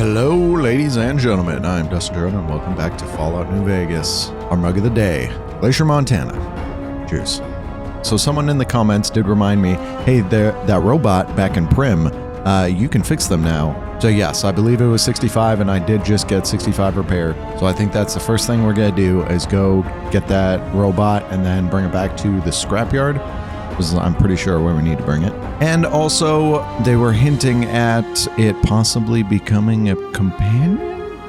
Hello, ladies and gentlemen. I'm Dustin Jordan, and welcome back to Fallout New Vegas. Our mug of the day, Glacier, Montana. Cheers. So someone in the comments did remind me, hey, that robot back in Prim, you can fix them now. So yes, I believe it was 65, and I did just get 65 repaired. So I think that's the first thing we're going to do is go get that robot and then bring it back to the scrapyard. I'm pretty sure where we need to bring it. And also, they were hinting at it possibly becoming a companion,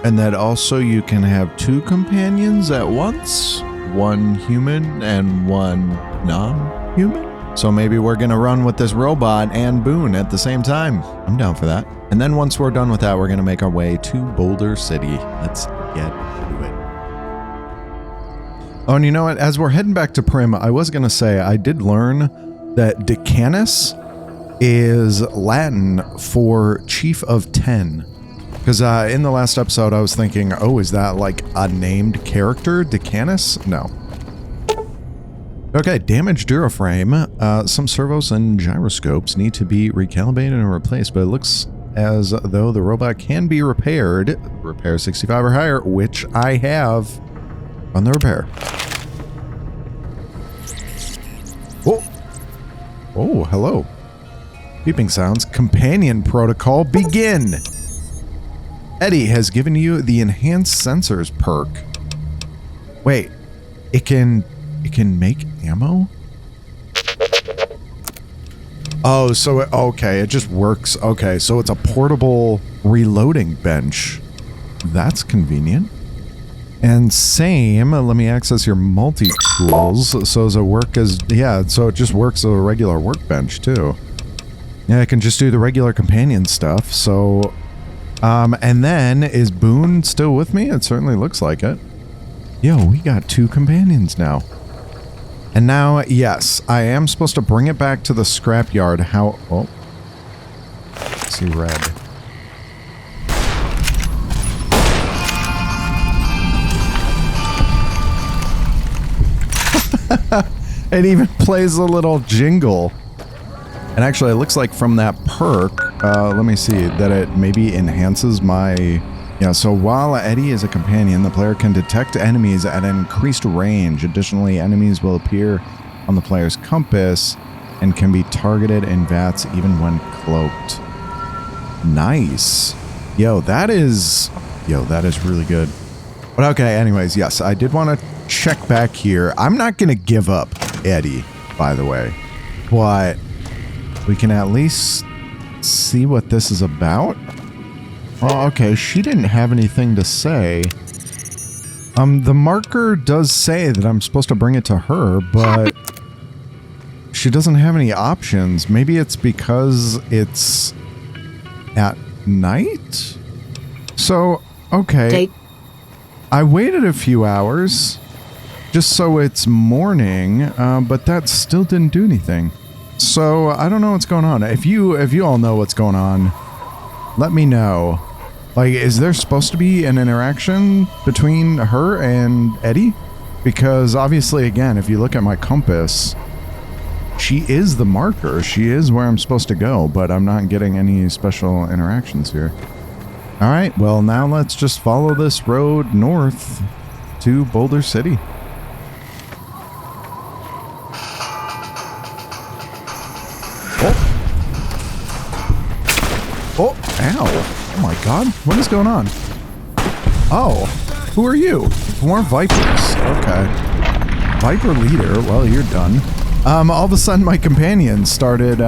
and that also you can have two companions at once, one human and one non-human. So maybe we're gonna run with this robot and Boone at the same time. I'm down for that. And then once we're done with that, we're gonna make our way to Boulder City. Let's get to it. Oh, and you know what? As we're heading back to Prim, I was going to say I did learn that Decanus is Latin for Chief of 10. Because in the last episode, I was thinking, oh, is that like a named character? Decanus? No. Okay, damaged duraframe. Some servos and gyroscopes need to be recalibrated and replaced, but it looks as though the robot can be repaired. Repair 65 or higher, which I have. On the repair. Oh. Oh, hello. Beeping sounds. Companion protocol begin. Eddie has given you the enhanced sensors perk. Wait, it can make ammo? Oh, so okay, it just works. Okay, so it's a portable reloading bench. That's convenient. And same, let me access your multi-tools. So does it work as, yeah, so it just works as a regular workbench too. Yeah, I can just do the regular companion stuff. So, and then is Boone still with me? It certainly looks like it. Yo, we got two companions now. And now, yes, I am supposed to bring it back to the scrapyard. How, oh, let's see red. It even plays a little jingle. And actually, it looks like from that perk, let me see, that it maybe enhances my... Yeah, so while Eddie is a companion, the player can detect enemies at an increased range. Additionally, enemies will appear on the player's compass and can be targeted in VATS even when cloaked. Nice. Yo, that is really good. But okay, anyways, yes, I did want to check back here. I'm not going to give up Eddie, by the way, but we can at least see what this is about. Oh, okay, she didn't have anything to say. The marker does say that I'm supposed to bring it to her, but she doesn't have any options. Maybe it's because it's at night? So, okay. I waited a few hours just so it's morning, but that still didn't do anything. So I don't know what's going on. If you all know what's going on, let me know. Like, is there supposed to be an interaction between her and Eddie? Because obviously, again, if you look at my compass, she is the marker. She is where I'm supposed to go, but I'm not getting any special interactions here. All right, well, now let's just follow this road north to Boulder City. Oh, ow. Oh my god, what is going on? Oh, who are you? More Vipers. Okay. Viper leader, well, you're done. All of a sudden my companion started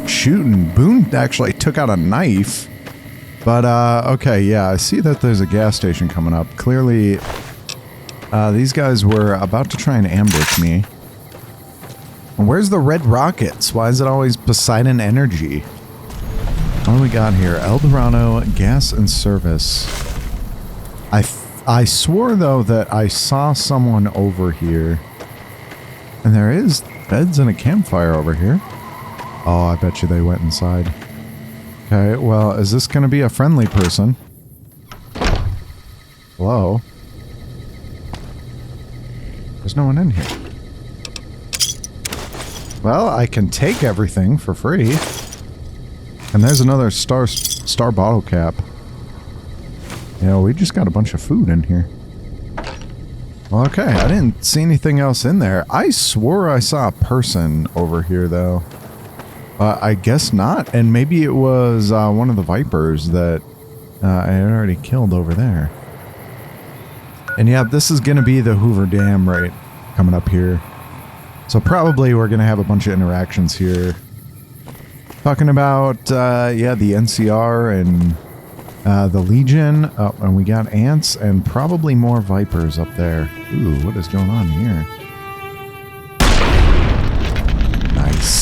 shooting. Boone actually took out a knife. But, okay, yeah, I see that there's a gas station coming up. Clearly, these guys were about to try and ambush me. Where's the red rockets? Why is it always Poseidon Energy? What do we got here? El Dorado, gas and service. I swore, though, that I saw someone over here. And there is beds and a campfire over here. Oh, I bet you they went inside. Okay, well, is this going to be a friendly person? Hello? There's no one in here. Well, I can take everything for free. And there's another star bottle cap. Yeah, we just got a bunch of food in here. Okay, I didn't see anything else in there. I swore I saw a person over here, though. I guess not. And maybe it was one of the vipers that I had already killed over there. And yeah, this is going to be the Hoover Dam right coming up here. So probably we're going to have a bunch of interactions here. Talking about, yeah, the NCR and the Legion. Oh, and we got ants and probably more vipers up there. Ooh, what is going on here? Nice.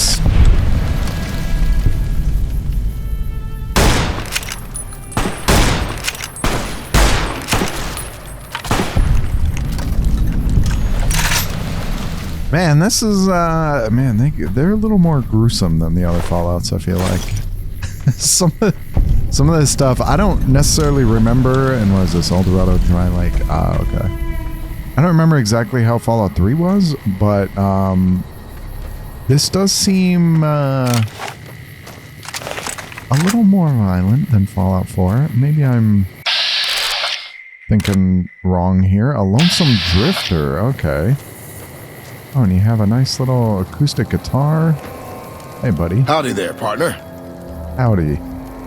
Man, this is, man, they're a little more gruesome than the other Fallouts, I feel like. some of this stuff, I don't necessarily remember, and what is this, El Dorado Dry Lake? Ah, okay. I don't remember exactly how Fallout 3 was, but, this does seem, a little more violent than Fallout 4. Maybe I'm thinking wrong here. A Lonesome Drifter, okay. Oh, and you have a nice little acoustic guitar. Hey, buddy. Howdy there, partner. Howdy.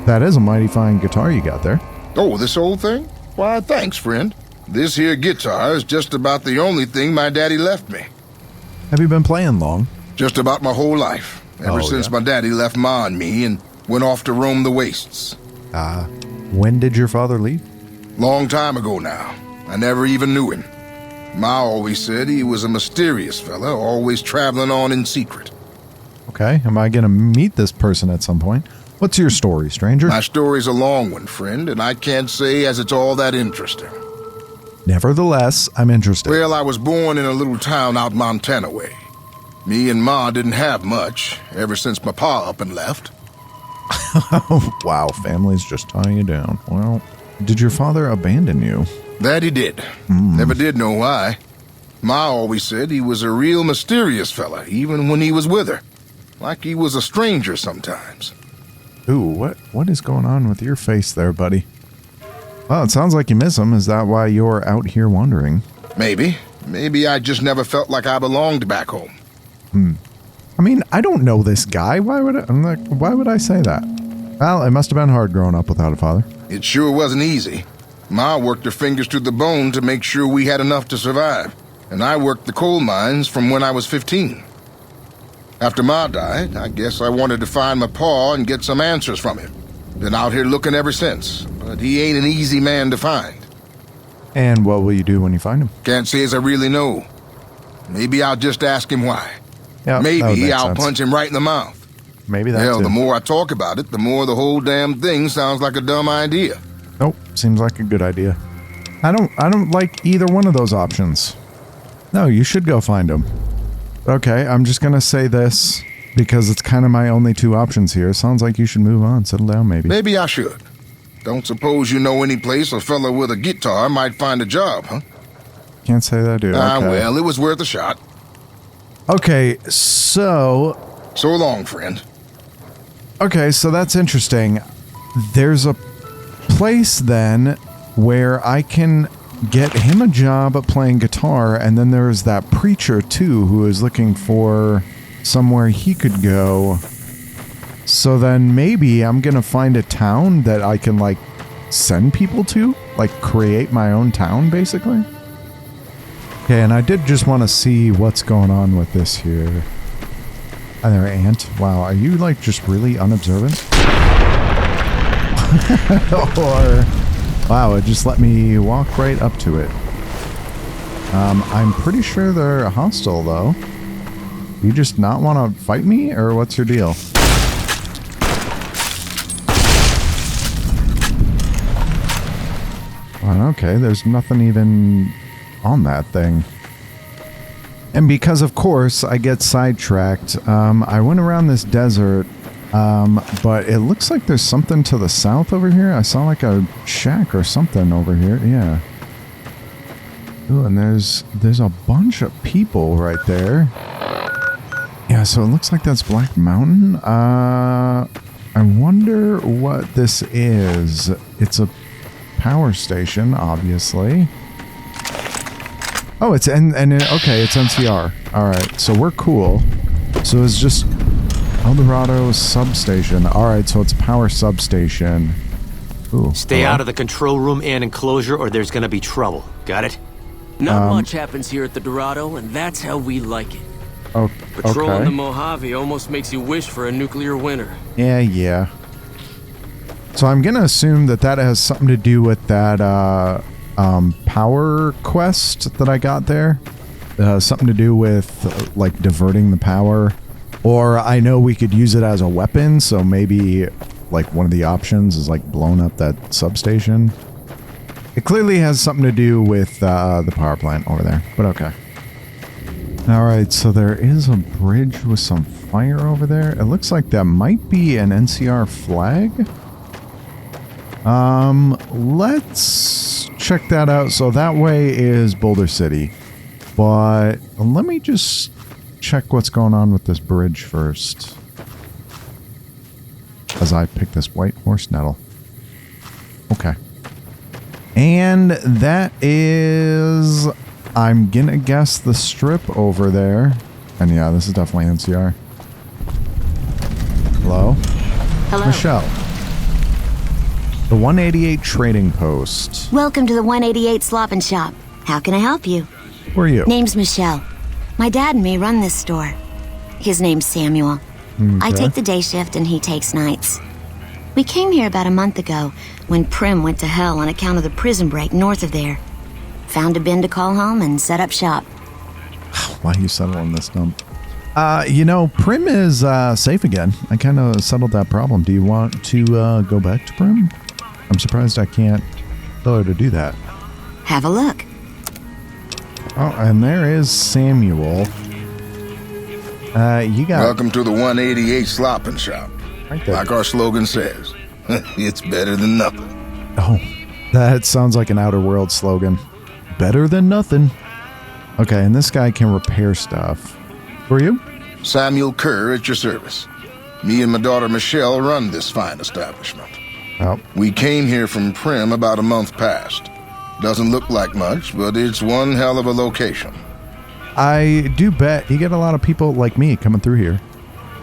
That is a mighty fine guitar you got there. Oh, this old thing? Why, thanks, friend. This here guitar is just about the only thing my daddy left me. Have you been playing long? Just about my whole life. Ever since my daddy left Ma and me and went off to roam the wastes. When did your father leave? Long time ago now. I never even knew him. Ma always said he was a mysterious fella, always traveling on in secret. Okay, am I going to meet this person at some point? What's your story, stranger? My story's a long one, friend, and I can't say as it's all that interesting. Nevertheless, I'm interested. Well, I was born in a little town out Montana way. Me and Ma didn't have much, ever since my pa up and left. Wow, family's just tying you down. Well, did your father abandon you? That he did. Never did know why. Ma always said he was a real mysterious fella, even when he was with her. Like he was a stranger sometimes. Ooh, what is going on with your face there, buddy? Well, it sounds like you miss him. Is that why you're out here wandering? Maybe. Maybe I just never felt like I belonged back home. I mean, I don't know this guy. Why would I say that? Well, it must have been hard growing up without a father. It sure wasn't easy. Ma worked her fingers to the bone to make sure we had enough to survive, and I worked the coal mines from when I was 15. After Ma died, I guess I wanted to find my pa and get some answers from him. Been out here looking ever since, but he ain't an easy man to find. And what will you do when you find him? Can't say as I really know. Maybe I'll just ask him why. Yep, Maybe I'll punch him right in the mouth. Maybe that's Hell, the more I talk about it, the more the whole damn thing sounds like a dumb idea. Nope, seems like a good idea. I don't like either one of those options. No, you should go find him. Okay, I'm just gonna say this because it's kind of my only two options here. Sounds like you should move on, settle down maybe. Maybe I should. Don't suppose you know any place a fella with a guitar might find a job, huh? Can't say that I do. Okay. Well, it was worth a shot. Okay, so long, friend. Okay, so that's interesting. There's a place then where I can get him a job at playing guitar, and then there's that preacher too who is looking for somewhere he could go. So then maybe I'm gonna find a town that I can like send people to, like create my own town basically. Okay, and I did just want to see what's going on with this here. Hi there, Ant. Wow, are you like just really unobservant? Or, wow, it just let me walk right up to it. I'm pretty sure they're hostile though. You just not want to fight me, or what's your deal? Well, okay, there's nothing even on that thing. And because, of course, I get sidetracked, I went around this desert, but it looks like there's something to the south over here. I saw like a shack or something over here. Yeah. Ooh, and there's a bunch of people right there. Yeah, so it looks like that's Black Mountain. I wonder what this is. It's a power station, obviously. Oh, it's okay, it's NCR. All right, so we're cool. So it's just El Dorado substation. All right, so it's power substation. Ooh, Stay out of the control room and enclosure, or there's gonna be trouble. Got it? Not much happens here at the Dorado, and that's how we like it. Oh, Patrolling okay. the Mojave almost makes you wish for a nuclear winter. Yeah. So I'm gonna assume that has something to do with that power quest that I got there. Something to do with like diverting the power, or I know we could use it as a weapon. So maybe like one of the options is like blowing up that substation. It clearly has something to do with the power plant over there, but okay. All right, so there is a bridge with some fire over there. It looks like that might be an NCR flag. Let's check that out. So that way is Boulder City. But let me just check what's going on with this bridge first. As I pick this white horse nettle. Okay. And that is, I'm gonna guess, the strip over there. And yeah, this is definitely NCR. Hello? Hello. Michelle. The 188 Trading Post. Welcome to the 188 Slop and Shop. How can I help you? Who are you? Name's Michelle. My dad and me run this store. His name's Samuel. I Okay. take the day shift and he takes nights. We came here about a month ago when Prim went to hell on account of the prison break north of there. Found a bin to call home and set up shop. Why are you settling this dump? Prim is safe again. I kind of settled that problem. Do you want to go back to Prim? I'm surprised I can't tell her to do that. Have a look. Oh, and there is Samuel. You got... Welcome to the 188 Slop and Shop. Right there. Like our slogan says, it's better than nothing. Oh, that sounds like an Outer World slogan. Better than nothing. Okay, and this guy can repair stuff. Who are you? Samuel Kerr at your service. Me and my daughter Michelle run this fine establishment. Oh, We came here from Prim about a month past. Doesn't look like much, but it's one hell of a location. I do bet you get a lot of people like me coming through here.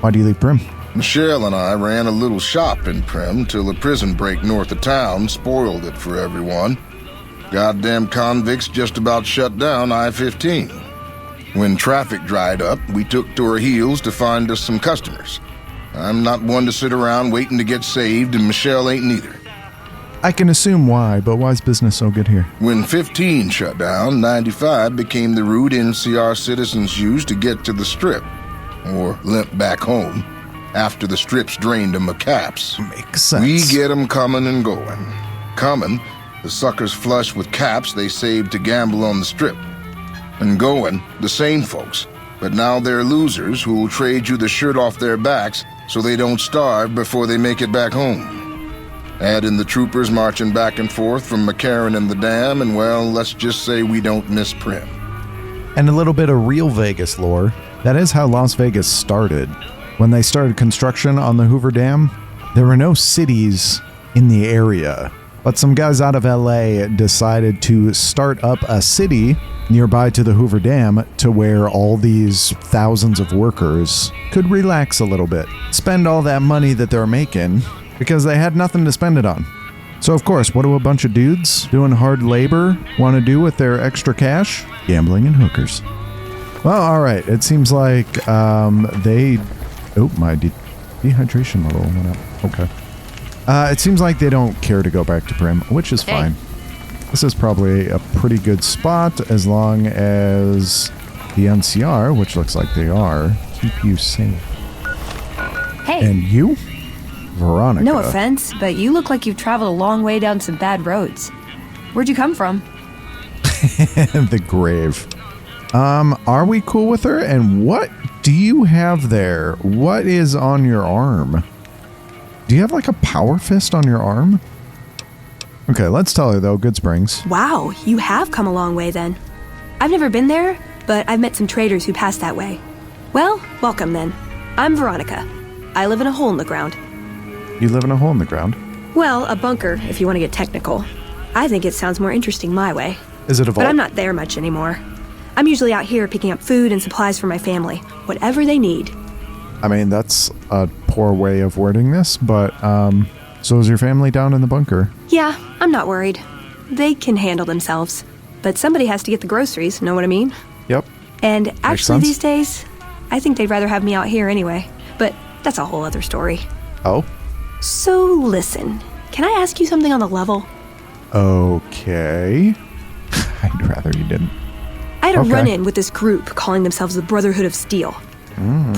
Why do you leave Prim? Michelle and I ran a little shop in Prim till a prison break north of town spoiled it for everyone. Goddamn convicts just about shut down I-15. When traffic dried up, we took to our heels to find us some customers. I'm not one to sit around waiting to get saved, and Michelle ain't neither. I can assume why, but why is business so good here? When 15 shut down, 95 became the route NCR citizens used to get to the Strip, or limp back home, after the Strip's drained them of caps. Makes sense. We get them coming and going. Coming, the suckers flush with caps they saved to gamble on the Strip. And going, the same folks, but now they're losers who'll trade you the shirt off their backs so they don't starve before they make it back home. Add in the troopers marching back and forth from McCarran and the Dam, and well, let's just say we don't miss Prim. And a little bit of real Vegas lore. That is how Las Vegas started. When they started construction on the Hoover Dam, there were no cities in the area. But some guys out of LA decided to start up a city nearby to the Hoover Dam to where all these thousands of workers could relax a little bit, spend all that money that they're making because they had nothing to spend it on. So of course, what do a bunch of dudes doing hard labor want to do with their extra cash? Gambling and hookers. Well, all right. It seems like they... Oh, my dehydration level went up. Okay. It seems like they don't care to go back to Prim, which is fine. This is probably a pretty good spot as long as the NCR, which looks like they are, keep you safe. Hey. And you? Veronica. No offense, but you look like you've traveled a long way down some bad roads. Where'd you come from? The grave. Are we cool with her? And what do you have there? What is on your arm? Do you have like a power fist on your arm? Okay, let's tell her though, Good Springs. Wow, you have come a long way then. I've never been there, but I've met some traders who pass that way. Well, welcome then. I'm Veronica. I live in a hole in the ground. You live in a hole in the ground? Well, a bunker, if you want to get technical. I think it sounds more interesting my way. Is it a vault? But I'm not there much anymore. I'm usually out here picking up food and supplies for my family, whatever they need. I mean, that's a poor way of wording this, but, so is your family down in the bunker? Yeah, I'm not worried. They can handle themselves. But somebody has to get the groceries, know what I mean? Yep. And actually sense. these days, I think they'd rather have me out here anyway. But that's a whole other story. Oh? So listen, can I ask you something on the level? Okay. I'd rather you didn't. I had a Okay. run-in with this group calling themselves the Brotherhood of Steel.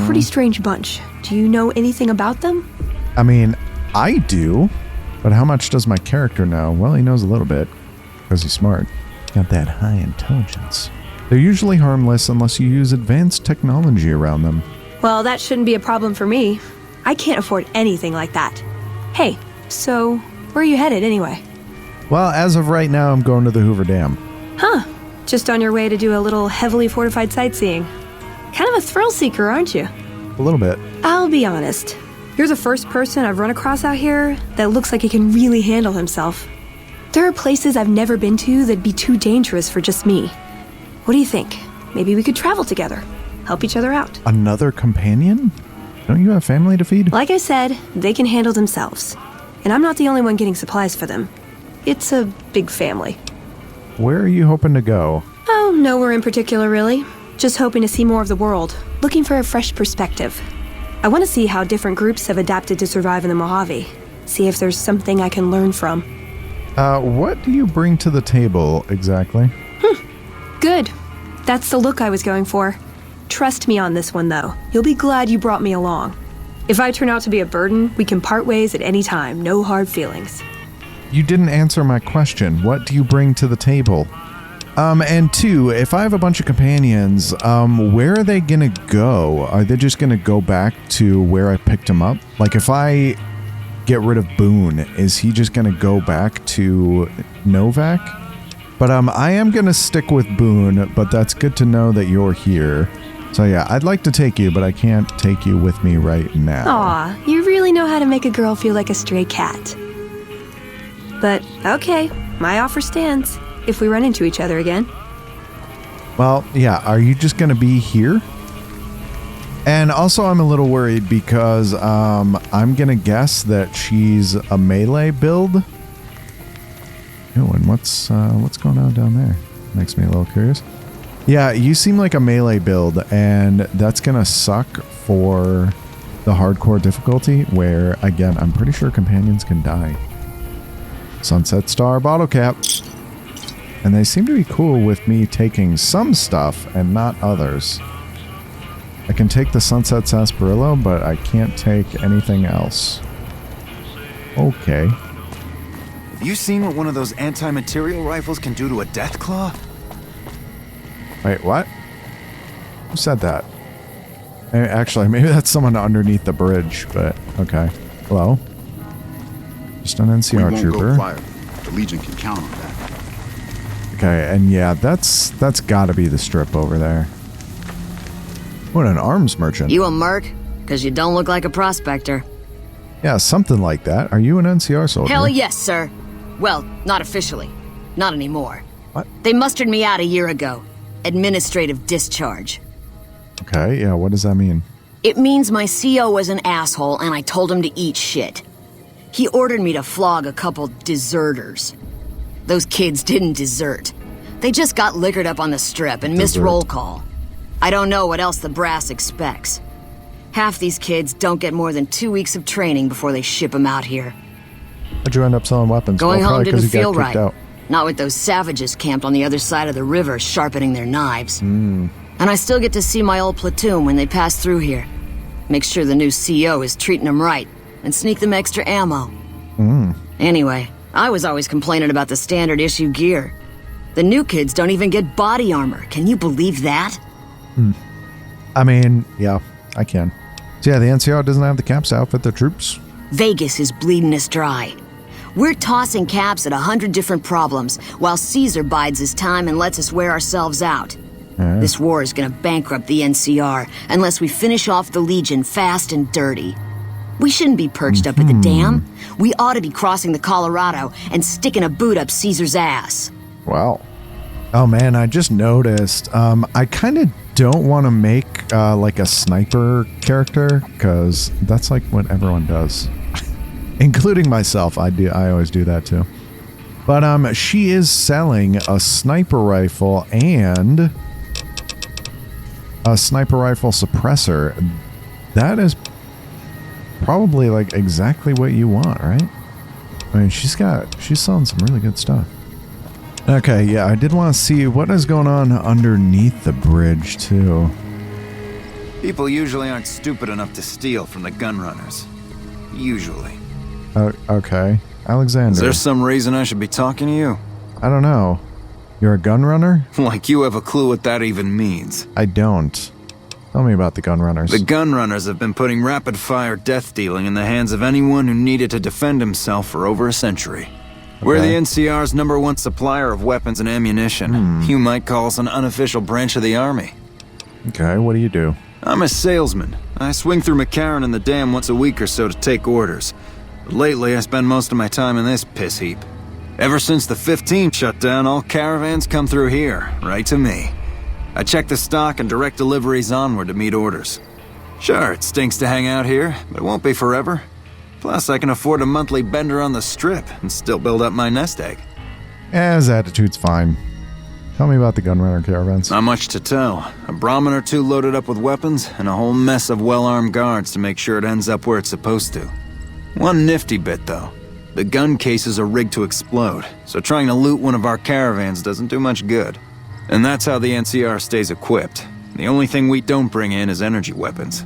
Pretty strange bunch. Do you know anything about them? I mean, I do, but how much does my character know? Well, he knows a little bit, because he's smart. Got that high intelligence. They're usually harmless unless you use advanced technology around them. Well, that shouldn't be a problem for me. I can't afford anything like that. Hey, so where are you headed anyway? Well, as of right now, I'm going to the Hoover Dam. Huh, just on your way to do a little heavily fortified sightseeing. Kind of a thrill seeker, aren't you? A little bit. I'll be honest. You're the first person I've run across out here that looks like he can really handle himself. There are places I've never been to that'd be too dangerous for just me. What do you think? Maybe we could travel together, help each other out. Another companion? Don't you have family to feed? Like I said, they can handle themselves. And I'm not the only one getting supplies for them. It's a big family. Where are you hoping to go? Oh, nowhere in particular, really. Just hoping to see more of the world, looking for a fresh perspective. I want to see how different groups have adapted to survive in the Mojave. See if there's something I can learn from. What do you bring to the table, exactly? Good. That's the look I was going for. Trust me on this one, though. You'll be glad you brought me along. If I turn out to be a burden, we can part ways at any time. No hard feelings. You didn't answer my question. What do you bring to the table? And two, if I have a bunch of companions, where are they gonna go? Are they just gonna go back to where I picked them up? Like, if I get rid of Boone, is he just gonna go back to Novak? But I am gonna stick with Boone, but that's good to know that you're here. So yeah, I'd like to take you, but I can't take you with me right now. Aw, you really know how to make a girl feel like a stray cat. But, okay, my offer stands. If we run into each other again. Well, yeah, are you just going to be here? And also, I'm a little worried because I'm going to guess that she's a melee build. Oh, and what's going on down there? Makes me a little curious. Yeah, you seem like a melee build, and that's going to suck for the hardcore difficulty, where, again, I'm pretty sure companions can die. Sunset Star bottle cap. And they seem to be cool with me taking some stuff and not others. I can take the Sunset Sarsaparilla, but I can't take anything else. Okay. Have you seen what one of those anti-material rifles can do to a death claw? Wait, what? Who said that? Actually, maybe that's someone underneath the bridge, but okay. Hello? Just an NCR we won't trooper. Go quiet. The Legion can count on that. Okay, and yeah, that's gotta be the strip over there. What, an arms merchant? You a merc? Because you don't look like a prospector. Yeah, something like that. Are you an NCR soldier? Hell yes, sir. Well, not officially. Not anymore. What? They mustered me out a year ago. Administrative discharge. Okay, yeah, what does that mean? It means my CO was an asshole and I told him to eat shit. He ordered me to flog a couple deserters. Those kids didn't desert. They just got liquored up on the strip and missed roll call. I don't know what else the brass expects. Half these kids don't get more than 2 weeks of training before they ship them out here. How'd you end up selling weapons? Going Well, home probably 'cause didn't you got feel kicked right. out. Not with those savages camped on the other side of the river sharpening their knives. And I still get to see my old platoon when they pass through here. Make sure the new CO is treating them right and sneak them extra ammo. Anyway, I was always complaining about the standard issue gear. The new kids don't even get body armor. Can you believe that? I mean, yeah, I can. So yeah, the NCR doesn't have the caps to outfit their troops. Vegas is bleeding us dry. We're tossing caps at 100 different problems, while Caesar bides his time and lets us wear ourselves out. This war is gonna bankrupt the NCR unless we finish off the Legion fast and dirty. We shouldn't be perched up at the dam. We ought to be crossing the Colorado and sticking a boot up Caesar's ass. Wow. Oh man, I just noticed. I kind of don't want to make like a sniper character because that's like what everyone does, including myself. I always do that too. But she is selling a sniper rifle and a sniper rifle suppressor. That is probably like exactly what you want, right? I mean, she's selling some really good stuff. Okay, yeah, I did want to see what is going on underneath the bridge too. People usually aren't stupid enough to steal from the gun runners. Usually. Okay. Alexander. Is there some reason I should be talking to you? I don't know. You're a gun runner? Like you have a clue what that even means. I don't. Tell me about the gun runners. The gun runners have been putting rapid-fire death dealing in the hands of anyone who needed to defend himself for over a century. Okay. We're the NCR's #1 supplier of weapons and ammunition. You might call us an unofficial branch of the Army. Okay, what do you do? I'm a salesman. I swing through McCarran and the dam once a week or so to take orders. But lately, I spend most of my time in this piss heap. Ever since the 15 shut down, all caravans come through here, right to me. I check the stock and direct deliveries onward to meet orders. Sure, it stinks to hang out here, but it won't be forever. Plus, I can afford a monthly bender on the strip and still build up my nest egg. His attitude's fine. Tell me about the gunrunner caravans. Not much to tell. A Brahmin or two loaded up with weapons, and a whole mess of well-armed guards to make sure it ends up where it's supposed to. One nifty bit, though. The gun cases are rigged to explode, so trying to loot one of our caravans doesn't do much good. And that's how the NCR stays equipped. The only thing we don't bring in is energy weapons.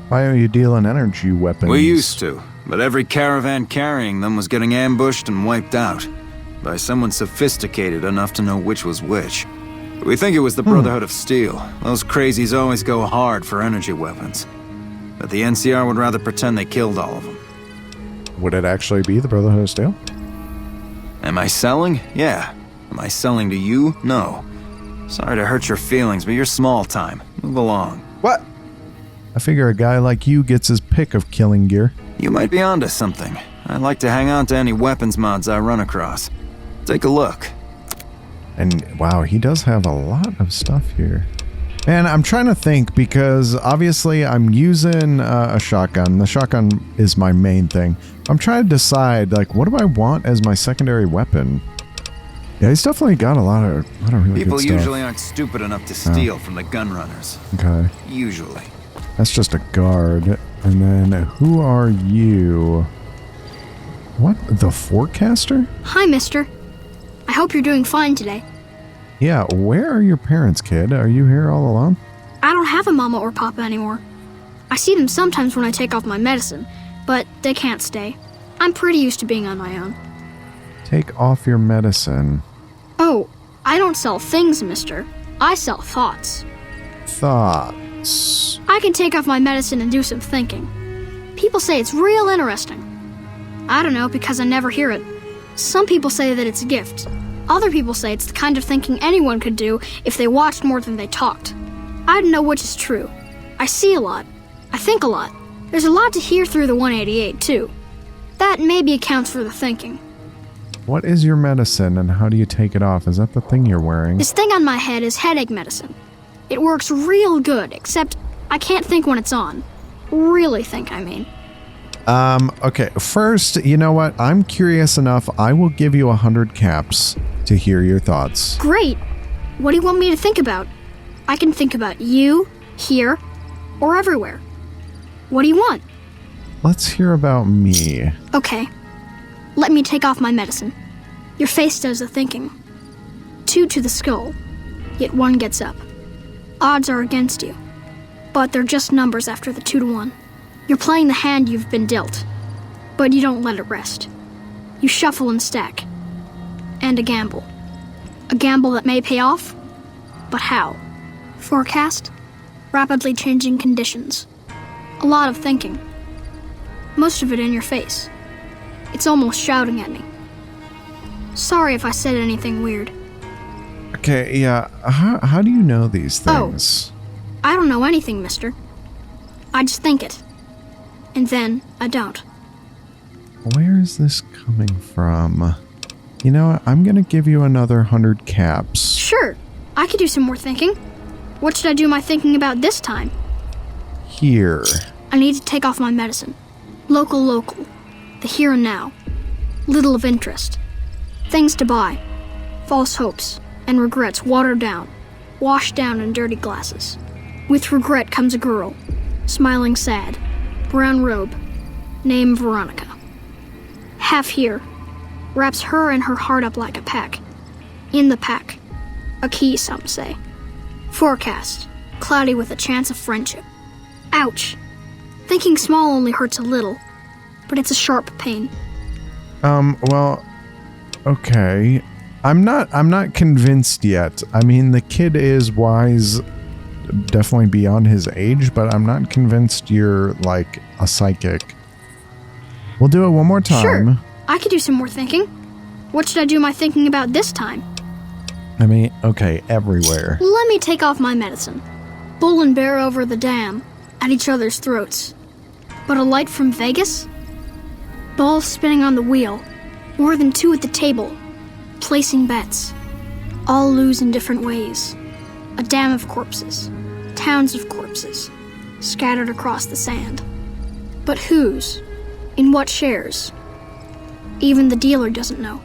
Why are you dealing energy weapons? We used to, but every caravan carrying them was getting ambushed and wiped out by someone sophisticated enough to know which was which. We think it was the Brotherhood of Steel. Those crazies always go hard for energy weapons. But the NCR would rather pretend they killed all of them. Would it actually be the Brotherhood of Steel? Am I selling? Yeah. Am I selling to you? No. Sorry to hurt your feelings, but you're small time. Move along. What? I figure a guy like you gets his pick of killing gear. You might be onto something. I'd like to hang on to any weapons mods I run across. Take a look. And wow, he does have a lot of stuff here. And I'm trying to think because obviously I'm using a shotgun. The shotgun is my main thing. I'm trying to decide, like, what do I want as my secondary weapon? Yeah, he's definitely got a lot of really People good stuff. usually aren't stupid enough to steal from the gun runners. Okay. Usually. That's just a guard. And then who are you? What? The forecaster? Hi, mister. I hope you're doing fine today. Yeah, where are your parents, kid? Are you here all alone? I don't have a mama or papa anymore. I see them sometimes when I take off my medicine, but they can't stay. I'm pretty used to being on my own. Take off your medicine. Oh, I don't sell things, mister. I sell thoughts. Thoughts. I can take off my medicine and do some thinking. People say it's real interesting. I don't know because I never hear it. Some people say that it's a gift. Other people say it's the kind of thinking anyone could do if they watched more than they talked. I don't know which is true. I see a lot. I think a lot. There's a lot to hear through the 188, too. That maybe accounts for the thinking. What is your medicine and how do you take it off? Is that the thing you're wearing? This thing on my head is headache medicine. It works real good, except I can't think when it's on. Really think, I mean. Okay, first, you know what? I'm curious enough. I will give you 100 caps to hear your thoughts. Great. What do you want me to think about? I can think about you, here, or everywhere. What do you want? Let's hear about me. Okay. Let me take off my medicine. Your face does the thinking. 2 to the skull, yet 1 gets up. Odds are against you, but they're just numbers after the 2 to 1. You're playing the hand you've been dealt, but you don't let it rest. You shuffle and stack. And a gamble. A gamble that may pay off, but how? Forecast? Rapidly changing conditions. A lot of thinking. Most of it in your face. It's almost shouting at me. Sorry if I said anything weird. Okay, yeah. How do you know these things? I don't know anything, mister. I just think it. and then I don't. Where is this coming from? You know what? I'm gonna give you another 100 caps. Sure, I could do some more thinking. What should I do my thinking about this time? Here. I need to take off my medicine. Local. The here and now. Little of interest. Things to buy. False hopes and regrets watered down. Washed down in dirty glasses. With regret comes a girl. Smiling sad. Brown robe. Name Veronica. Half here. Wraps her and her heart up like a pack. In the pack. A key, some say. Forecast. Cloudy with a chance of friendship. Ouch. Thinking small only hurts a little, but it's a sharp pain. Well, okay. I'm not convinced yet. I mean, the kid is wise, definitely beyond his age, but I'm not convinced you're, like, a psychic. We'll do it one more time. Sure. I could do some more thinking. What should I do my thinking about this time? I mean, okay, everywhere. Let me take off my medicine. Bull and bear over the dam, at each other's throats. But a light from Vegas? Balls spinning on the wheel, more than two at the table, placing bets. All lose in different ways. A dam of corpses, towns of corpses, scattered across the sand. But whose? In what shares? Even the dealer doesn't know.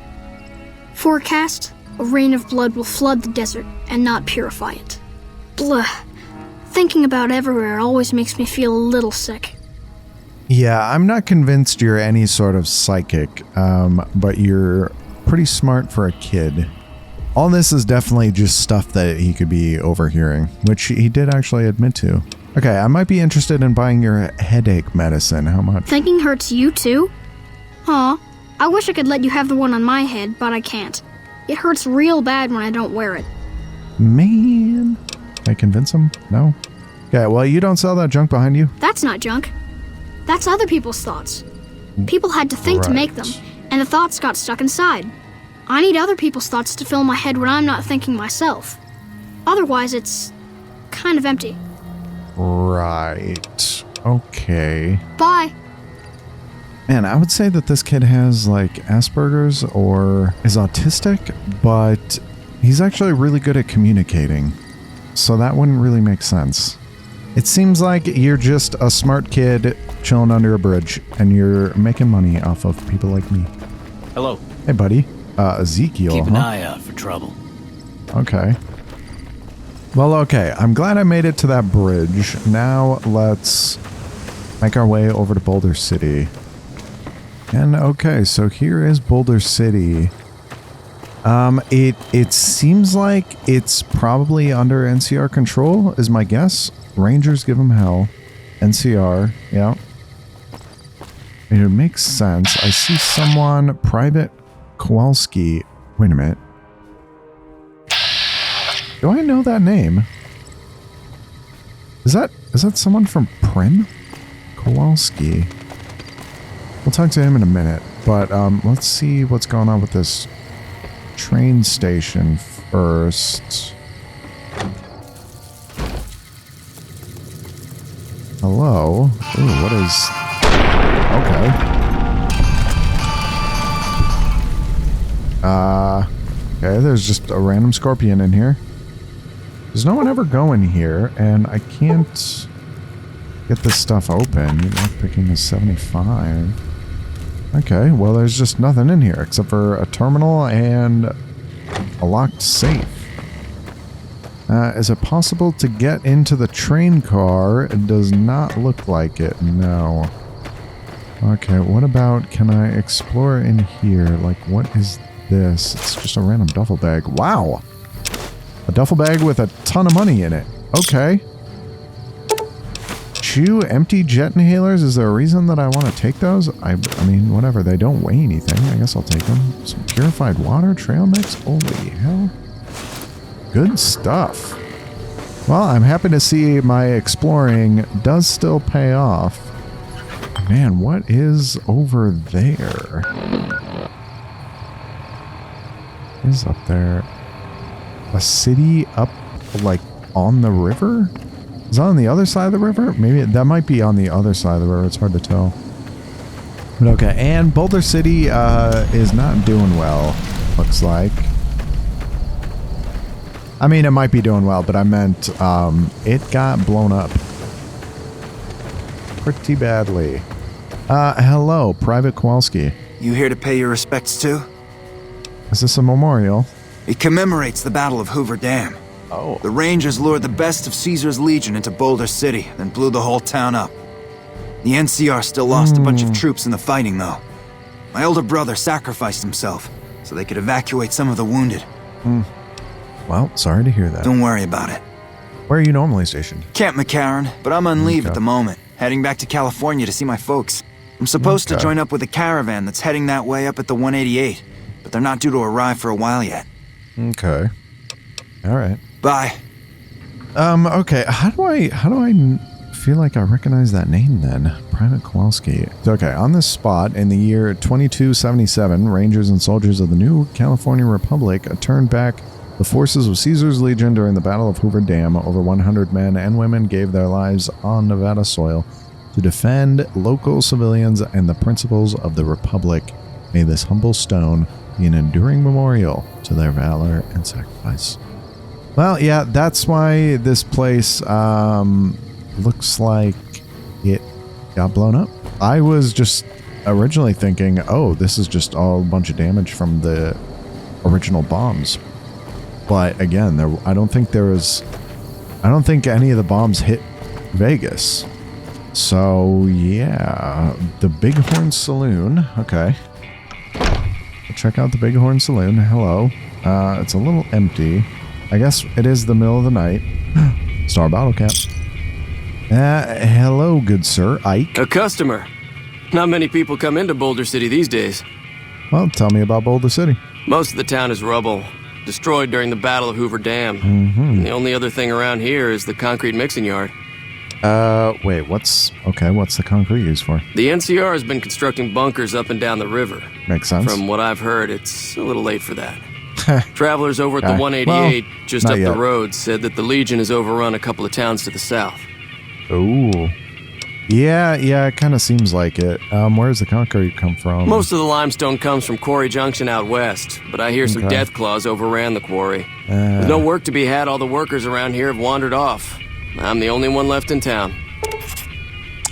Forecast, a rain of blood will flood the desert and not purify it. Blah. Thinking about everywhere always makes me feel a little sick. Yeah, I'm not convinced you're any sort of psychic, but you're pretty smart for a kid. All this is definitely just stuff that he could be overhearing, which he did actually admit to. Okay, I might be interested in buying your headache medicine. How much? Thinking hurts you too? Aw, I wish I could let you have the one on my head, but I can't. It hurts real bad when I don't wear it. Man. Can I convince him? No? Okay, well, you don't sell that junk behind you? That's not junk. That's other people's thoughts. People had to think to make them, and the thoughts got stuck inside. I need other people's thoughts to fill my head when I'm not thinking myself. Otherwise, it's kind of empty. Right. Okay. Bye. Man, I would say that this kid has, like, Asperger's or is autistic, but he's actually really good at communicating. So that wouldn't really make sense. It seems like you're just a smart kid chilling under a bridge, and you're making money off of people like me. Hello. Hey, buddy. Ezekiel, Keep an eye out for trouble. Okay. Well, okay. I'm glad I made it to that bridge. Now let's make our way over to Boulder City. And okay, so here is Boulder City. It seems like it's probably under NCR control, is my guess. Rangers give them hell. NCR, yeah. It makes sense. I see someone, Private Kowalski. Wait a minute. Do I know that name? Is that someone from Prim? Kowalski. We'll talk to him in a minute, but let's see what's going on with this train station first. Hello? Ooh, what is... Okay. Okay, there's just a random scorpion in here. There's no one ever going here, and I can't get this stuff open. You're not picking a 75. Okay, well, there's just nothing in here except for a terminal and a locked safe. Is it possible to get into the train car? It does not look like it, no. Okay, what about, can I explore in here? Like, what is this? It's just a random duffel bag. Wow! A duffel bag with a ton of money in it. Okay. Chew empty jet inhalers? Is there a reason that I want to take those? I mean, whatever. They don't weigh anything. I guess I'll take them. Some purified water trail mix? Holy hell. Good stuff. Well, I'm happy to see my exploring does still pay off. Man, what is over there? What is up there? A city up, like, on the river? Is that on the other side of the river? Maybe that might be on the other side of the river. It's hard to tell. But okay, and Boulder City is not doing well, looks like. I mean, it might be doing well, but I meant it got blown up pretty badly. Hello, Private Kowalski. You here to pay your respects too? Is this a memorial? It commemorates the Battle of Hoover Dam. Oh. The Rangers lured the best of Caesar's Legion into Boulder City, then blew the whole town up. The NCR still lost a bunch of troops in the fighting, though. My older brother sacrificed himself so they could evacuate some of the wounded. Well, sorry to hear that. Don't worry about it. Where are you normally stationed? Camp McCarran, but I'm on leave at the moment, heading back to California to see my folks. I'm supposed to join up with a caravan that's heading that way up at the 188, but they're not due to arrive for a while yet. Okay. All right. Bye. Okay. How do I feel like I recognize that name then? Private Kowalski. Okay, on this spot in the year 2277, Rangers and soldiers of the new California Republic turned back the forces of Caesar's Legion during the Battle of Hoover Dam. Over 100 men and women gave their lives on Nevada soil to defend local civilians and the principles of the Republic. May this humble stone be an enduring memorial to their valor and sacrifice. Well, yeah, that's why this place looks like it got blown up. I was just originally thinking, oh, this is just all a bunch of damage from the original bombs. But again, I don't think any of the bombs hit Vegas. So yeah, the Bighorn Saloon. Okay. Check out the Bighorn Saloon. Hello. It's a little empty. I guess it is the middle of the night. Star bottle cap. Hello, good sir. Ike. A customer. Not many people come into Boulder City these days. Well, tell me about Boulder City. Most of the town is rubble, destroyed during the Battle of Hoover Dam. And the only other thing around here is the concrete mixing yard. Wait, what's the concrete used for? The NCR has been constructing bunkers up and down the river. Makes sense. From what I've heard, it's a little late for that. Travelers over at the 188, just up yet. the road, said that the Legion has overrun a couple of towns to the south. Ooh. Yeah, it kind of seems like it. Where does the concrete come from? Most of the limestone comes from Quarry Junction out west, but I hear some death claws overran the quarry. With no work to be had, all the workers around here have wandered off. I'm the only one left in town.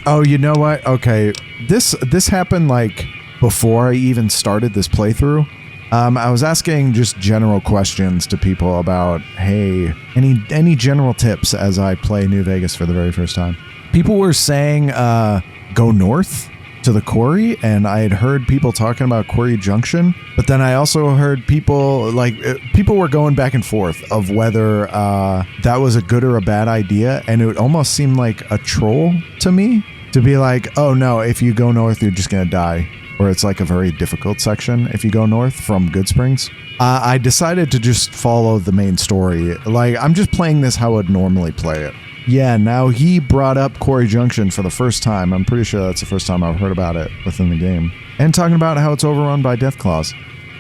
Oh, you know what? Okay, this happened like before I even started this playthrough. I was asking just general questions to people about, hey, any general tips as I play New Vegas for the very first time. People were saying go north to the quarry, and I had heard people talking about Quarry Junction, but then I also heard people were going back and forth of whether that was a good or a bad idea, and it almost seemed like a troll to me to be like, oh no, if you go north, you're just gonna die. Or it's like a very difficult section if you go north from Good Springs. I decided to just follow the main story. Like, I'm just playing this how I'd normally play it. Yeah, now he brought up Quarry Junction for the first time. I'm pretty sure that's the first time I've heard about it within the game. And talking about how it's overrun by Deathclaws.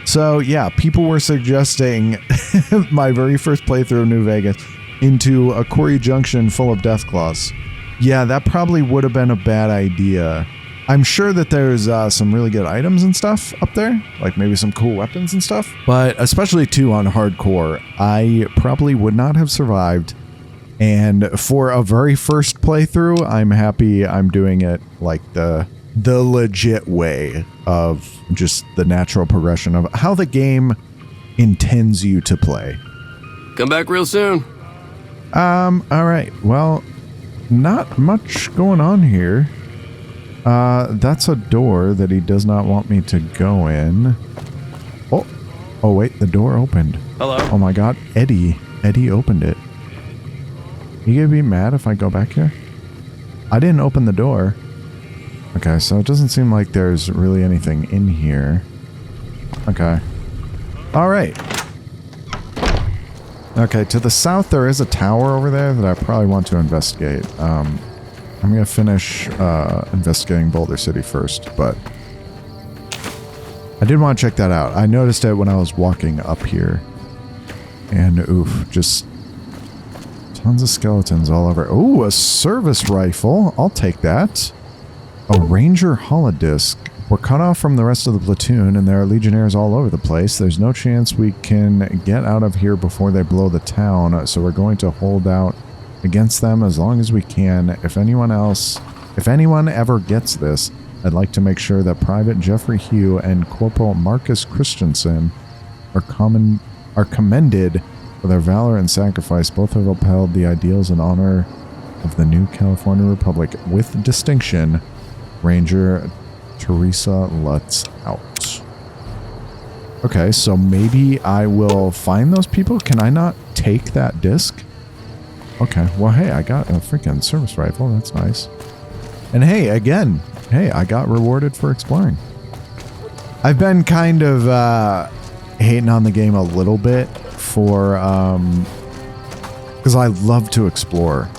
So, yeah, people were suggesting my very first playthrough of New Vegas into a Quarry Junction full of Deathclaws. Yeah, that probably would have been a bad idea. I'm sure that there's some really good items and stuff up there, like maybe some cool weapons and stuff. But especially too on hardcore, I probably would not have survived. And for a very first playthrough, I'm happy I'm doing it like the legit way of just the natural progression of how the game intends you to play. Come back real soon. All right. Well, not much going on here. That's a door that he does not want me to go in. Oh wait, the door opened. Hello. Oh my god, Eddie opened it. You gonna be mad if I go back here? I didn't open the door. Okay, so it doesn't seem like there's really anything in here. Okay. Alright. Okay, to the south there is a tower over there that I probably want to investigate. I'm going to finish investigating Boulder City first, but I did want to check that out. I noticed it when I was walking up here. And oof, just Tons of skeletons all over. Ooh, a service rifle. I'll take that. A Ranger holodisc. We're cut off from the rest of the platoon, and there are legionnaires all over the place. There's no chance we can get out of here before they blow the town, so we're going to hold out against them as long as we can. If anyone ever gets this, I'd like to make sure that Private Jeffrey Hugh and Corporal Marcus Christensen are commended for their valor and sacrifice. Both have upheld the ideals and honor of the new California Republic with distinction. Ranger Teresa Lutz out. Okay, so maybe I will find those people. Can I not take that disc? Okay, well, hey, I got a freaking service rifle. That's nice. And hey, again, I got rewarded for exploring. I've been kind of hating on the game a little bit for, because I love to explore.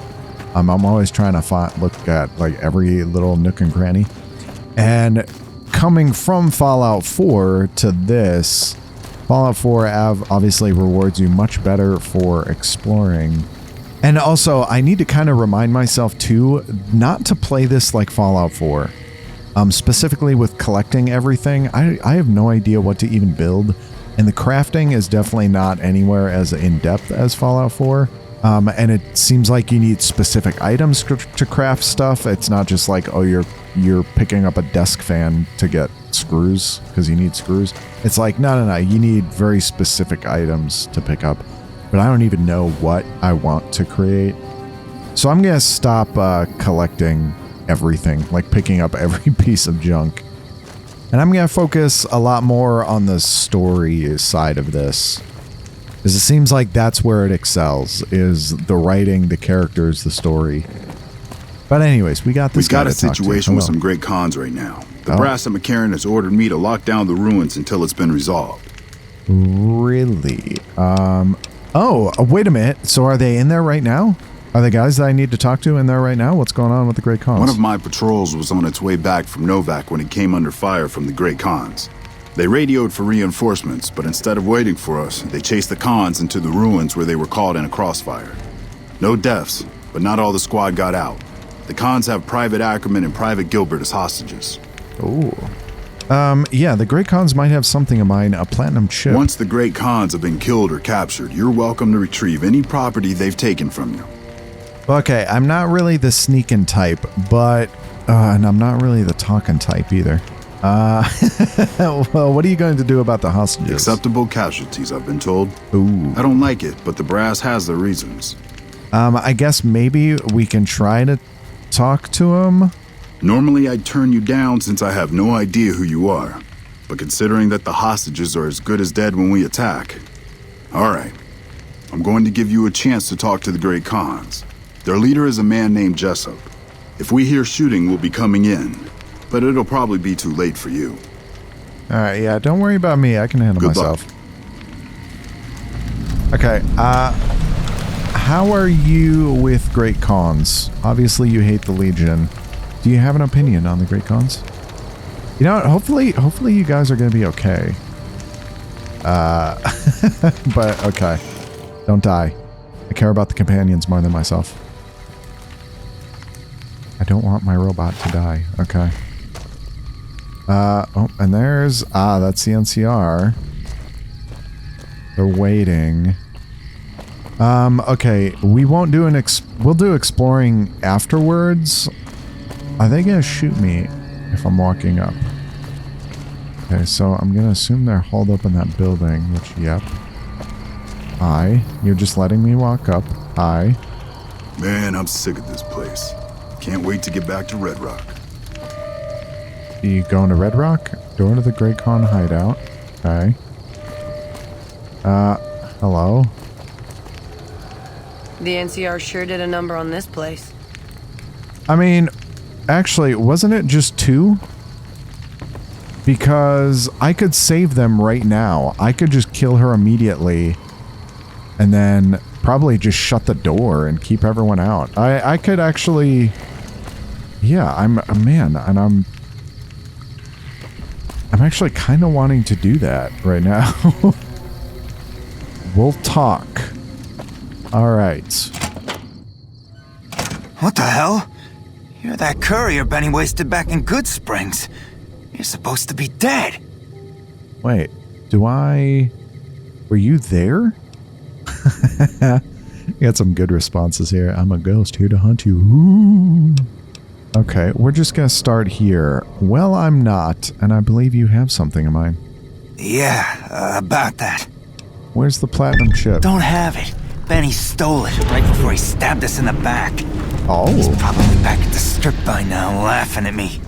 I'm always trying to look at like every little nook and cranny. And coming from Fallout 4 to this, Fallout 4 obviously rewards you much better for exploring. And also, I need to kind of remind myself too, not to play this like Fallout 4. Specifically with collecting everything, I have no idea what to even build. And the crafting is definitely not anywhere as in-depth as Fallout 4. And it seems like you need specific items to craft stuff. It's not just like, oh, you're picking up a desk fan to get screws because you need screws. It's like, no, you need very specific items to pick up. But I don't even know what I want to create. So I'm going to stop collecting everything, like picking up every piece of junk. And I'm going to focus a lot more on the story side of this. Because it seems like that's where it excels, is the writing, the characters, the story. But anyways, we got this guy to talk to. We've got a situation with some great cons right now. The brass at McCarran has ordered me to lock down the ruins until it's been resolved. Really? Oh, wait a minute. So are they in there right now? Are the guys that I need to talk to in there right now? What's going on with the Great Khans? One of my patrols was on its way back from Novak when it came under fire from the Great Khans. They radioed for reinforcements, but instead of waiting for us, they chased the Khans into the ruins where they were caught in a crossfire. No deaths, but not all the squad got out. The Khans have Private Ackerman and Private Gilbert as hostages. Oh. Yeah, the Great Khans might have something of mine, a platinum chip. Once the Great Khans have been killed or captured, you're welcome to retrieve any property they've taken from you. Okay, I'm not really the sneaking type, but, and I'm not really the talking type either. Well, what are you going to do about the hostages? Acceptable casualties, I've been told. Ooh. I don't like it, but the brass has their reasons. I guess maybe we can try to talk to him. Normally I'd turn you down since I have no idea who you are. But considering that the hostages are as good as dead when we attack. Alright. I'm going to give you a chance to talk to the Great Khans. Their leader is a man named Jessup. If we hear shooting, we'll be coming in. But it'll probably be too late for you. Alright, yeah, don't worry about me. I can handle myself. Okay, how are you with Great Khans? Obviously you hate the Legion. Do you have an opinion on the Great Khans? You know what? Hopefully you guys are going to be okay. But okay. Don't die. I care about the companions more than myself. I don't want my robot to die. Okay. Oh, and there's... that's the NCR. They're waiting. Okay. We won't do we'll do exploring afterwards. Are they gonna shoot me if I'm walking up? Okay, so I'm gonna assume they're hauled up in that building, which, yep. Hi. You're just letting me walk up. Hi. Man, I'm sick of this place. Can't wait to get back to Red Rock. You going to Red Rock? Door to the Great Khan hideout. Okay. Hello? The NCR sure did a number on this place. I mean, actually, wasn't it just 2? Because I could save them right now. I could just kill her immediately and then probably just shut the door and keep everyone out. I could actually... Yeah, I'm a man, and I'm actually kind of wanting to do that right now. We'll talk. All right. What the hell? You're that courier Benny wasted back in Good Springs. You're supposed to be dead. Wait, were you there? You got some good responses here. I'm a ghost here to hunt you. Ooh. Okay, we're just gonna start here. Well, I'm not, and I believe you have something in mind. Yeah, about that. Where's the platinum chip? Don't have it. Benny stole it right before he stabbed us in the back. Oh. He's probably back at the strip by now, laughing at me.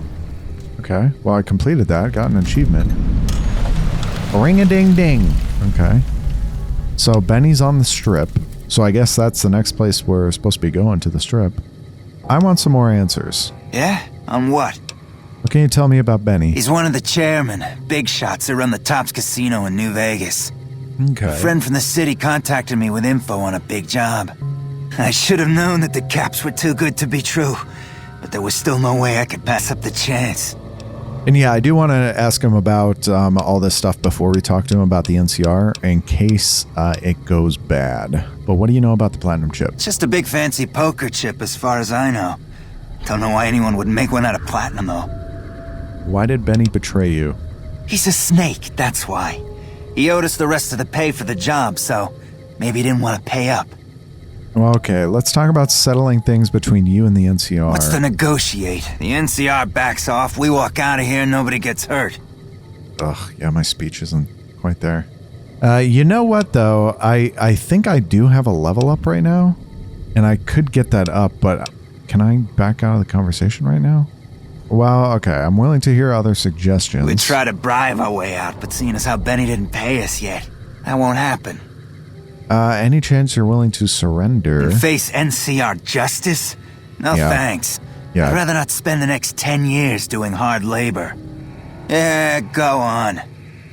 Okay, well, I completed that. Got an achievement. Ring-a-ding-ding. Okay. So Benny's on the strip. So I guess that's the next place we're supposed to be going, to the strip. I want some more answers. Yeah? On what? What can you tell me about Benny? He's one of the chairmen, big shots that run the Tops Casino in New Vegas. Okay. A friend from the city contacted me with info on a big job. I should have known that the caps were too good to be true, but there was still no way I could pass up the chance. And yeah, I do want to ask him about all this stuff before we talk to him about the NCR, in case it goes bad. But what do you know about the platinum chip? It's just a big fancy poker chip as far as I know. Don't know why anyone would make one out of platinum, though. Why did Benny betray you? He's a snake, that's why. He owed us the rest of the pay for the job, so maybe he didn't want to pay up. Well, okay, let's talk about settling things between you and the NCR. What's to negotiate? The NCR backs off, we walk out of here, nobody gets hurt. Ugh, yeah, my speech isn't quite there. You know what, though? I think I do have a level up right now, and I could get that up, but can I back out of the conversation right now? Well, okay, I'm willing to hear other suggestions. We'd try to bribe our way out, but seeing as how Benny didn't pay us yet, that won't happen. Any chance you're willing to surrender? And face NCR justice? No thanks. Yeah. I'd rather not spend the next 10 years doing hard labor. Yeah, go on.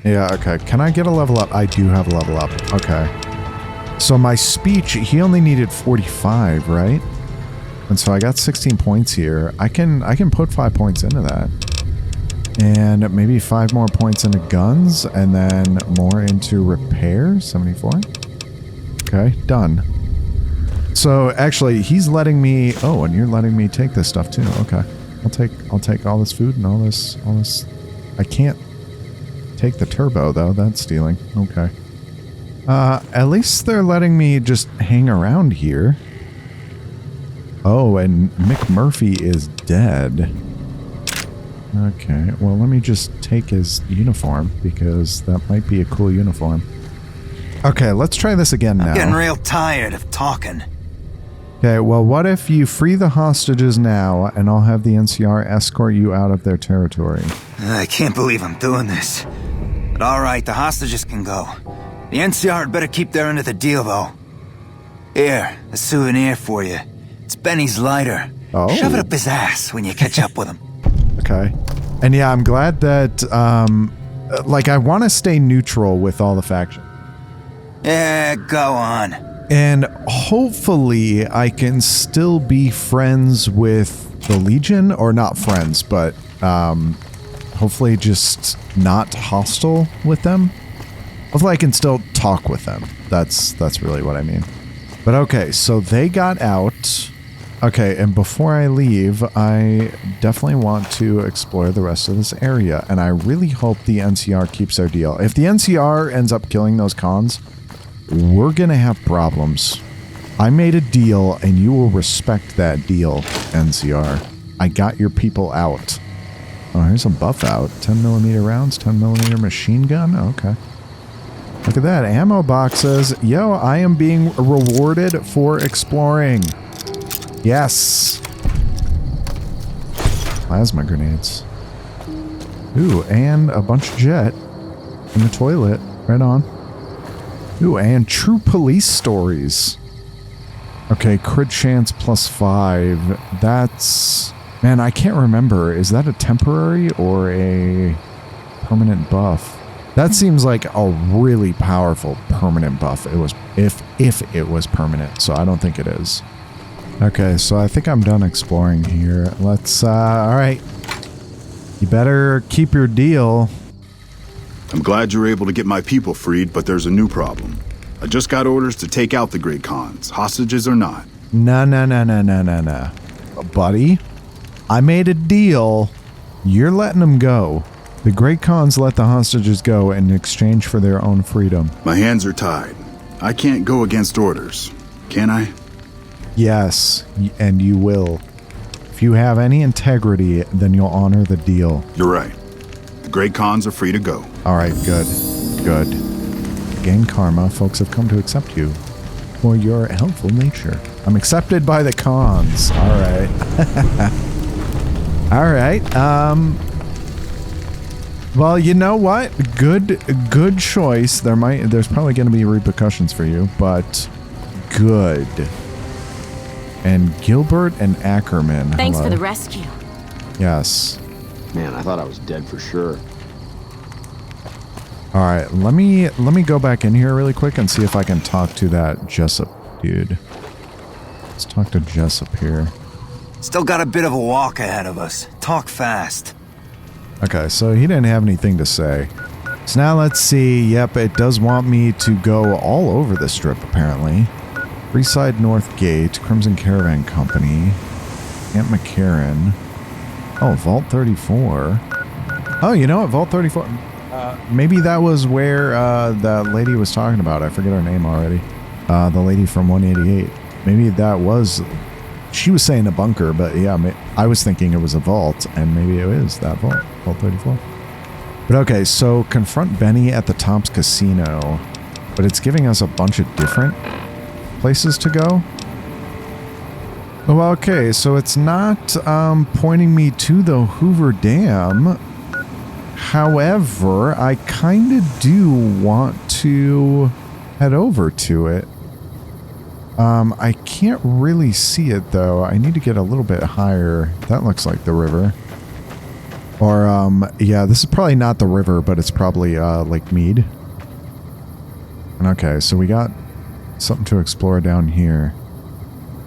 Yeah, okay. Can I get a level up? I do have a level up. Okay. So my speech, he only needed 45, right? And so I got 16 points here. I can put 5 points into that. And maybe 5 more points into guns, and then more into repair, 74. Okay, done. So actually, he's letting me. Oh, and you're letting me take this stuff too. Okay, I'll take all this food and all this. I can't take the turbo though. That's stealing. Okay. At least they're letting me just hang around here. Oh, and McMurphy is dead. Okay, well, let me just take his uniform because that might be a cool uniform. Okay, let's try this again now. I'm getting real tired of talking. Okay, well, what if you free the hostages now, and I'll have the NCR escort you out of their territory? I can't believe I'm doing this. But alright, the hostages can go. The NCR had better keep their end of the deal, though. Here, a souvenir for you. It's Benny's lighter. Oh. Shove it up his ass when you catch up with him. Okay. And yeah, I'm glad that, I want to stay neutral with all the factions. Yeah, go on. And hopefully I can still be friends with the Legion, or not friends, but hopefully just not hostile with them. Hopefully I can still talk with them. That's really what I mean. But okay, so they got out. Okay, and before I leave, I definitely want to explore the rest of this area, and I really hope the NCR keeps their deal. If the NCR ends up killing those cons, we're gonna have problems. I made a deal, and you will respect that deal, NCR. I got your people out. Oh, here's a buff out. 10mm rounds, 10mm machine gun. Okay. Look at that. Ammo boxes. Yo, I am being rewarded for exploring. Yes. Plasma grenades. Ooh, and a bunch of jet in the toilet. Right on. Ooh, and true police stories. Okay, crit chance +5. That's... Man, I can't remember. Is that a temporary or a permanent buff? That seems like a really powerful permanent buff. It was if it was permanent, so I don't think it is. Okay, so I think I'm done exploring here. Let's all right. You better keep your deal. I'm glad you're able to get my people freed, but there's a new problem. I just got orders to take out the Great Khans, hostages or not. No. buddy. I made a deal. You're letting them go. The Great Khans let the hostages go in exchange for their own freedom. My hands are tied. I can't go against orders, can I? Yes, and you will. If you have any integrity, then you'll honor the deal. You're right. The Great Khans are free to go. All right, good. Good. Gain karma. Folks have come to accept you for your helpful nature. I'm accepted by the Khans. All right. All right. Well, you know what? Good choice. There's probably going to be repercussions for you, but good. And Gilbert and Ackerman. Thanks hello. for the rescue. Yes. Man, I thought I was dead for sure. All right, let me go back in here really quick and see if I can talk to that Jessup dude. Let's talk to Jessup here. Still got a bit of a walk ahead of us. Talk fast. Okay, so he didn't have anything to say. So now let's see. Yep, it does want me to go all over the strip, apparently. Freeside North Gate, Crimson Caravan Company, Camp McCarran. Oh, Vault 34. Oh, you know what? Vault 34. Maybe that was where that lady was talking about. I forget her name already. The lady from 188. Maybe that was... She was saying a bunker, but yeah, I was thinking it was a vault, and maybe it is that vault. Vault 34. But okay, so confront Benny at the Tops Casino. But it's giving us a bunch of different places to go. Well, okay, so it's not pointing me to the Hoover Dam. However, I kind of do want to head over to it. I can't really see it, though. I need to get a little bit higher. That looks like the river. Or, yeah, this is probably not the river, but it's probably Lake Mead. And okay, so we got something to explore down here.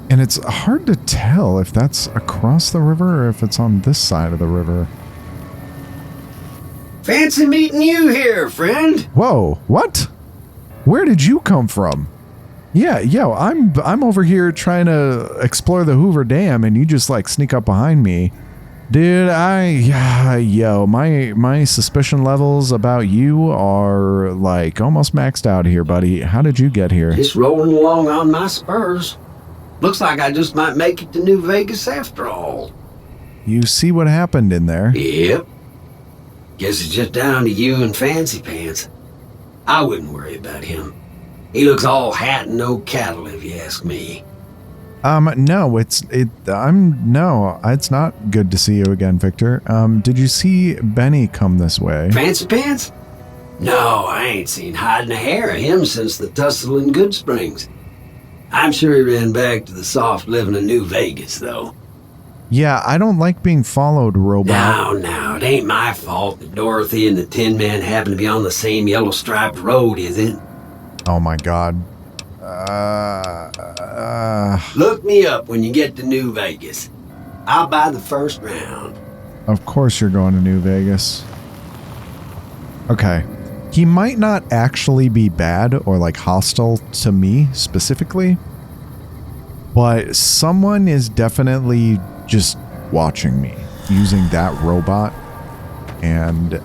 And it's hard to tell if that's across the river or if it's on this side of the river. Fancy meeting you here, friend. Whoa, what? Where did you come from? Yeah, yo, I'm over here trying to explore the Hoover Dam and you just like sneak up behind me. Dude, my suspicion levels about you are like almost maxed out here, buddy. How did you get here? Just rolling along on my spurs. Looks like I just might make it to New Vegas after all. You see what happened in there? Yep. Guess it's just down to you and Fancy Pants. I wouldn't worry about him. He looks all hat and no cattle, if you ask me. No, it's not good to see you again, Victor. Did you see Benny come this way? Fancy Pants? No, I ain't seen hide nor hair of him since the tussle in Good Springs. I'm sure he ran back to the soft living of New Vegas, though. Yeah, I don't like being followed, robot. No, it ain't my fault that Dorothy and the Tin Man happen to be on the same yellow striped road, is it? Oh my god. Look me up when you get to New Vegas. I'll buy the first round. Of course you're going to New Vegas. Okay. He might not actually be bad or like hostile to me specifically, but someone is definitely just watching me using that robot, and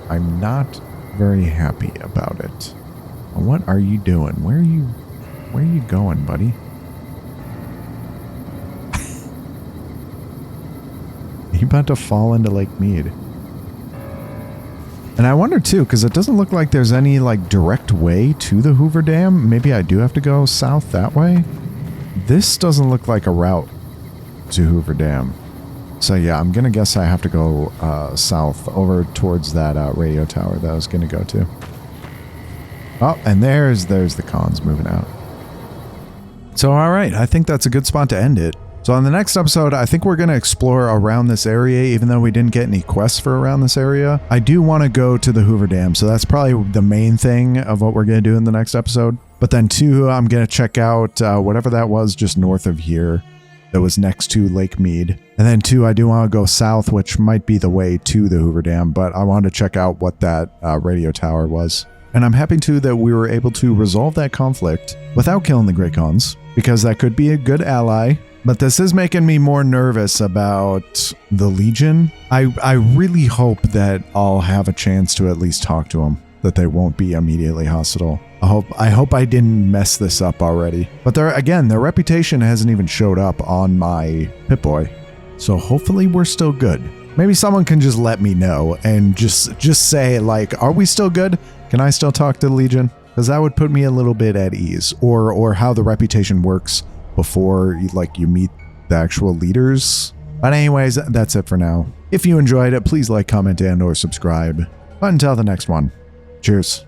I'm not very happy about it. What are you doing? Where are you going, buddy? You about to fall into Lake Mead. And I wonder too, because it doesn't look like there's any like direct way to the Hoover Dam. Maybe I do have to go south that way. This doesn't look like a route to Hoover Dam. So yeah, I'm going to guess I have to go south over towards that radio tower that I was going to go to. Oh, and there's the Khans moving out. So, all right, I think that's a good spot to end it. So on the next episode, I think we're going to explore around this area, even though we didn't get any quests for around this area. I do want to go to the Hoover Dam, so that's probably the main thing of what we're going to do in the next episode. But then two, I'm going to check out whatever that was just north of here that was next to Lake Mead. And then two, I do want to go south, which might be the way to the Hoover Dam, but I wanted to check out what that radio tower was. And I'm happy too that we were able to resolve that conflict without killing the Great Khans, because that could be a good ally But this is making me more nervous about the Legion. I really hope that I'll have a chance to at least talk to them, that they won't be immediately hostile. I hope I didn't mess this up already. But their reputation hasn't even showed up on my Pip-Boy. So hopefully we're still good. Maybe someone can just let me know and just say, like, are we still good? Can I still talk to the Legion? Because that would put me a little bit at ease. Or how the reputation works before you meet the actual leaders. But anyways, that's it for now. If you enjoyed it, please like, comment, and or subscribe. But until the next one, cheers.